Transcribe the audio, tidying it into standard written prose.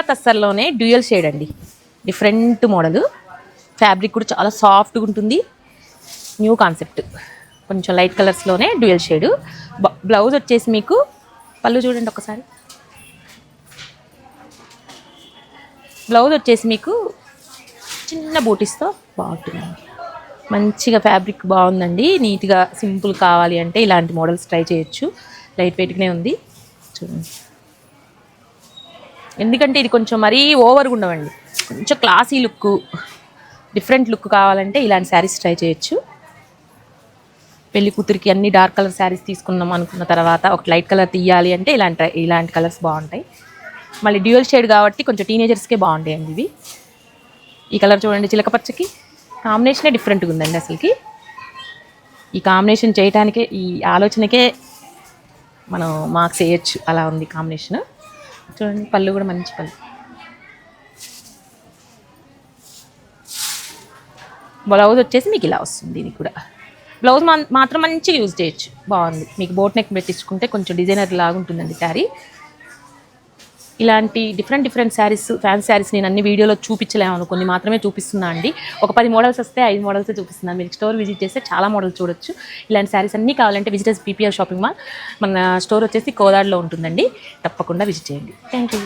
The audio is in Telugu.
తస్సర్లోనే డ్యూయల్ షేడ్ అండి, డిఫరెంట్ మోడల్. ఫ్యాబ్రిక్ కూడా చాలా సాఫ్ట్గా ఉంటుంది, న్యూ కాన్సెప్ట్. కొంచెం లైట్ కలర్స్లోనే డ్యూయల్ షేడ్. బ్లౌజ్ వచ్చేసి మీకు పళ్ళు చూడండి ఒకసారి. బ్లౌజ్ వచ్చేసి మీకు చిన్న బూటీస్తో బాగుంటుందండి. మంచిగా ఫ్యాబ్రిక్ బాగుందండి, నీట్గా సింపుల్ కావాలి అంటే ఇలాంటి మోడల్స్ ట్రై చేయొచ్చు. లైట్ వెయిట్గానే ఉంది చూడండి. ఎందుకంటే ఇది కొంచెం మరీ ఓవర్గా ఉండవండి, కొంచెం క్లాసీ లుక్, డిఫరెంట్ లుక్ కావాలంటే ఇలాంటి శారీస్ ట్రై చేయొచ్చు. పెళ్లి కూతురికి అన్ని డార్క్ కలర్ శారీస్ తీసుకున్నాం అనుకున్న తర్వాత ఒక లైట్ కలర్ తీయాలి అంటే ఇలాంటి కలర్స్ బాగుంటాయి. మళ్ళీ డ్యూయల్ షేడ్ కాబట్టి కొంచెం టీనేజర్స్కే బాగుంటాయండి ఇవి. ఈ కలర్ చూడండి, చిలకపచ్చకి కాంబినేషనే డిఫరెంట్గా ఉందండి. అసలుకి ఈ కాంబినేషన్ చేయడానికే, ఈ ఆలోచనకే మనం మార్క్స్ వేయచ్చు, అలా ఉంది కాంబినేషన్. చూడండి పళ్ళు కూడా మంచి పళ్ళు. బ్లౌజ్ వచ్చేసి మీకు ఇలా వస్తుంది. దీనికి కూడా బ్లౌజ్ మాత్రం మంచిగా యూజ్ చేయొచ్చు, బాగుంది. మీకు బోట్ నెక్ పెట్టించుకుంటే కొంచెం డిజైనర్ లాగా ఉంటుందండి శారీ. ఇలాంటి డిఫరెంట్ శారీస్, ఫ్యాన్సీ శారీస్ నేను అన్ని వీడియోలో చూపించలేము, కొన్ని మాత్రమే చూపిస్తున్నా అండి. ఒక 10 మోడల్స్ వస్తే 5 మోడల్సే చూపిస్తున్నాను. మీరు స్టోర్ విజిట్ చేస్తే చాలా మోడల్స్ చూడొచ్చు. ఇలాంటి శారీస్ అన్నీ కావాలంటే విజిటర్స్ పీపీఆర్ షాపింగ్ మాల్, మన స్టోర్ వచ్చేసి కోదాడలో ఉంటుందండి. తప్పకుండా విజిట్ చేయండి. Thank you.